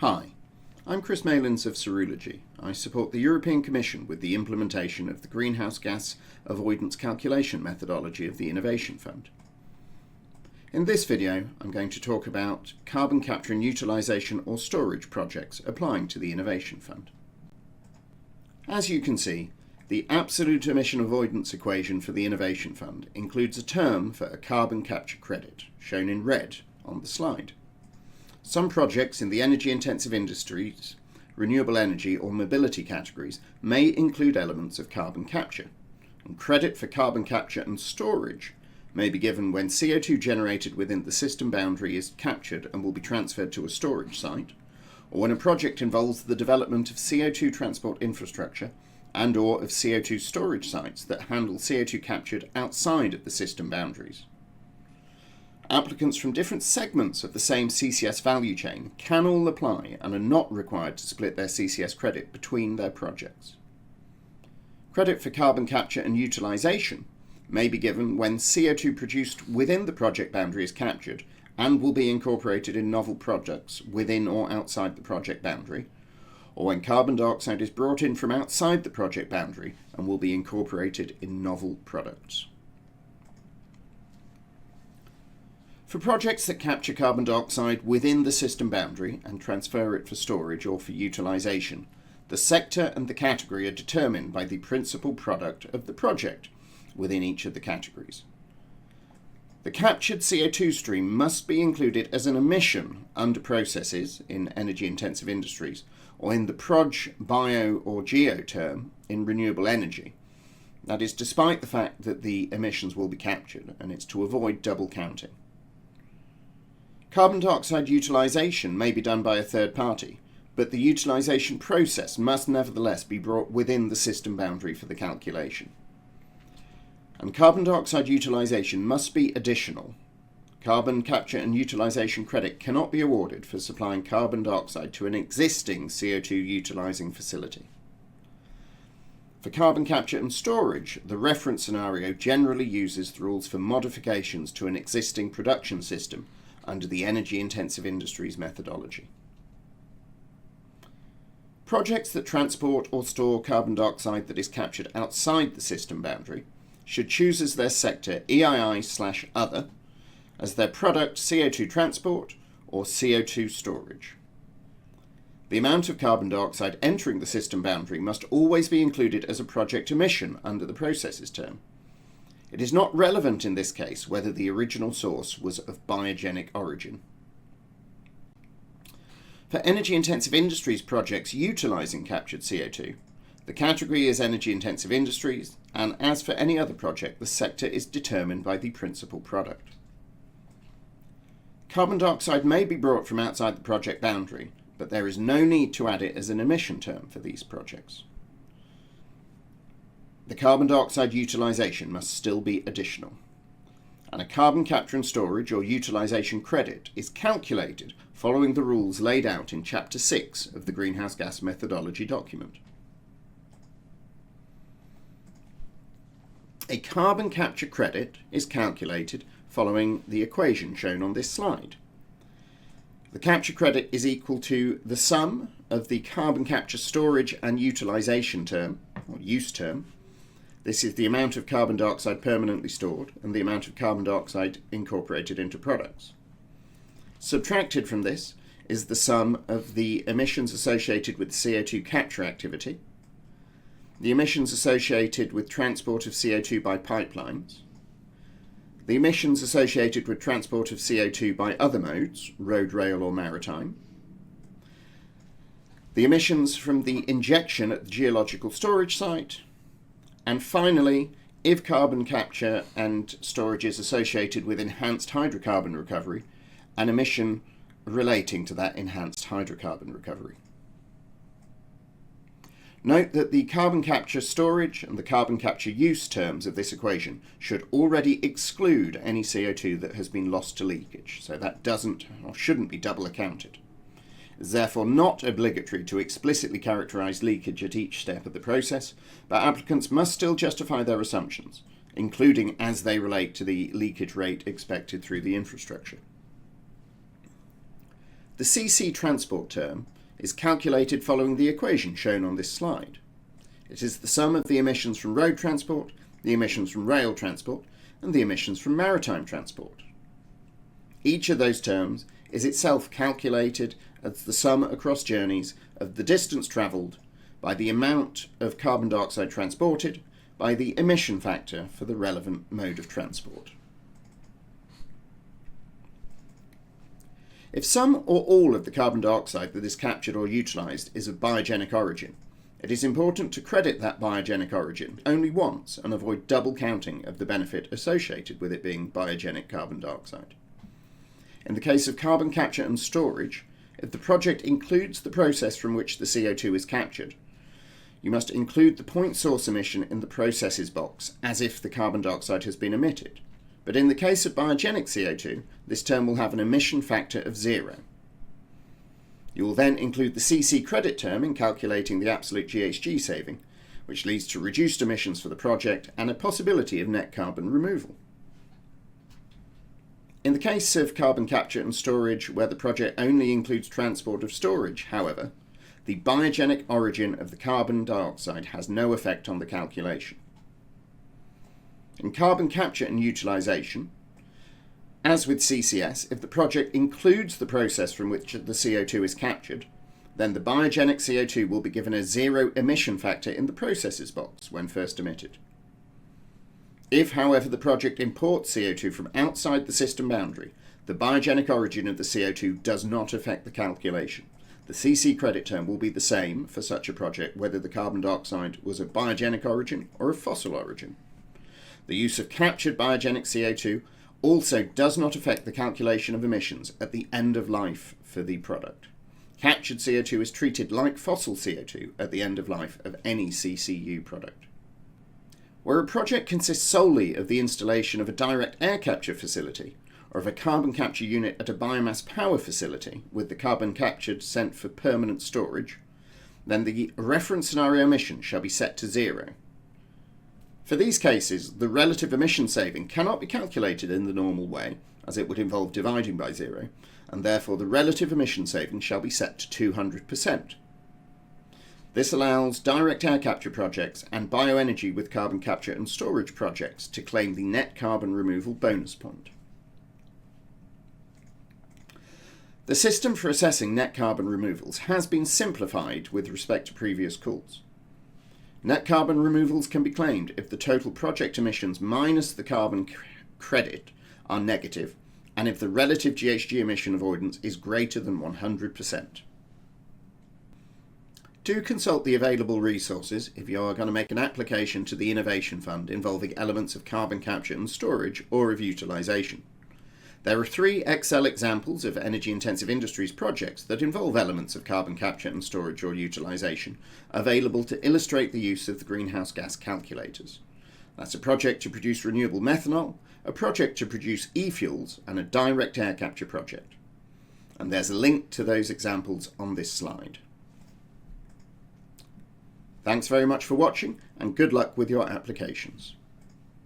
Hi, I'm Chris Malins of Serology. I support the European Commission with the implementation of the greenhouse gas avoidance calculation methodology of the Innovation Fund. In this video, I'm going to talk about carbon capture and utilisation or storage projects applying to the Innovation Fund. As you can see, the absolute emission avoidance equation for the Innovation Fund includes a term for a carbon capture credit, shown in red on the slide. Some projects in the energy-intensive industries, renewable energy or mobility categories may include elements of carbon capture, and credit for carbon capture and storage may be given when CO2 generated within the system boundary is captured and will be transferred to a storage site, or when a project involves the development of CO2 transport infrastructure and/or of CO2 storage sites that handle CO2 captured outside of the system boundaries. Applicants from different segments of the same CCS value chain can all apply and are not required to split their CCS credit between their projects. Credit for carbon capture and utilisation may be given when CO2 produced within the project boundary is captured and will be incorporated in novel products within or outside the project boundary, or when carbon dioxide is brought in from outside the project boundary and will be incorporated in novel products. For projects that capture carbon dioxide within the system boundary and transfer it for storage or for utilisation, the sector and the category are determined by the principal product of the project within each of the categories. The captured CO2 stream must be included as an emission under processes in energy-intensive industries, or in the proj, bio or geo term in renewable energy. That is, despite the fact that the emissions will be captured, and it's to avoid double counting. Carbon dioxide utilisation may be done by a third party, but the utilisation process must nevertheless be brought within the system boundary for the calculation. And carbon dioxide utilisation must be additional. Carbon capture and utilisation credit cannot be awarded for supplying carbon dioxide to an existing CO2 utilising facility. For carbon capture and storage, the reference scenario generally uses the rules for modifications to an existing production system under the energy-intensive industries methodology. Projects that transport or store carbon dioxide that is captured outside the system boundary should choose as their sector EII/other as their product CO2 transport or CO2 storage. The amount of carbon dioxide entering the system boundary must always be included as a project emission under the processes term. It is not relevant in this case whether the original source was of biogenic origin. For energy-intensive industries projects utilising captured CO2, the category is energy-intensive industries, and as for any other project, the sector is determined by the principal product. Carbon dioxide may be brought from outside the project boundary, but there is no need to add it as an emission term for these projects. The carbon dioxide utilisation must still be additional, and a carbon capture and storage or utilisation credit is calculated following the rules laid out in Chapter 6 of the Greenhouse Gas Methodology document. A carbon capture credit is calculated following the equation shown on this slide. The capture credit is equal to the sum of the carbon capture storage and utilisation term, or use term. This is the amount of carbon dioxide permanently stored and the amount of carbon dioxide incorporated into products. Subtracted from this is the sum of the emissions associated with CO2 capture activity, the emissions associated with transport of CO2 by pipelines, the emissions associated with transport of CO2 by other modes, road, rail or maritime, the emissions from the injection at the geological storage site, and finally, if carbon capture and storage is associated with enhanced hydrocarbon recovery, an emission relating to that enhanced hydrocarbon recovery. Note that the carbon capture storage and the carbon capture use terms of this equation should already exclude any CO2 that has been lost to leakage, so that doesn't or shouldn't be double accounted. It is therefore not obligatory to explicitly characterise leakage at each step of the process, but applicants must still justify their assumptions, including as they relate to the leakage rate expected through the infrastructure. The CC transport term is calculated following the equation shown on this slide. It is the sum of the emissions from road transport, the emissions from rail transport, and the emissions from maritime transport. Each of those terms is itself calculated as the sum across journeys of the distance travelled by the amount of carbon dioxide transported by the emission factor for the relevant mode of transport. If some or all of the carbon dioxide that is captured or utilised is of biogenic origin, it is important to credit that biogenic origin only once and avoid double counting of the benefit associated with it being biogenic carbon dioxide. In the case of carbon capture and storage, if the project includes the process from which the CO2 is captured, you must include the point source emission in the processes box as if the carbon dioxide has been emitted. But in the case of biogenic CO2, this term will have an emission factor of 0. You will then include the CC credit term in calculating the absolute GHG saving, which leads to reduced emissions for the project and a possibility of net carbon removal. In the case of carbon capture and storage, where the project only includes transport of storage, however, the biogenic origin of the carbon dioxide has no effect on the calculation. In carbon capture and utilisation, as with CCS, if the project includes the process from which the CO2 is captured, then the biogenic CO2 will be given a 0 emission factor in the processes box when first emitted. If, however, the project imports CO2 from outside the system boundary, the biogenic origin of the CO2 does not affect the calculation. The CC credit term will be the same for such a project whether the carbon dioxide was of biogenic origin or of fossil origin. The use of captured biogenic CO2 also does not affect the calculation of emissions at the end of life for the product. Captured CO2 is treated like fossil CO2 at the end of life of any CCU product. Where a project consists solely of the installation of a direct air capture facility or of a carbon capture unit at a biomass power facility with the carbon captured sent for permanent storage, then the reference scenario emission shall be set to 0. For these cases, the relative emission saving cannot be calculated in the normal way, as it would involve dividing by 0, and therefore the relative emission saving shall be set to 200%. This allows direct air capture projects and bioenergy with carbon capture and storage projects to claim the net carbon removal bonus point. The system for assessing net carbon removals has been simplified with respect to previous calls. Net carbon removals can be claimed if the total project emissions minus the carbon credit are negative and if the relative GHG emission avoidance is greater than 100%. Do consult the available resources if you are going to make an application to the Innovation Fund involving elements of carbon capture and storage or of utilisation. There are 3 Excel examples of energy-intensive industries projects that involve elements of carbon capture and storage or utilisation available to illustrate the use of the greenhouse gas calculators. That's a project to produce renewable methanol, a project to produce e-fuels, and a direct air capture project. And there's a link to those examples on this slide. Thanks very much for watching, and good luck with your applications.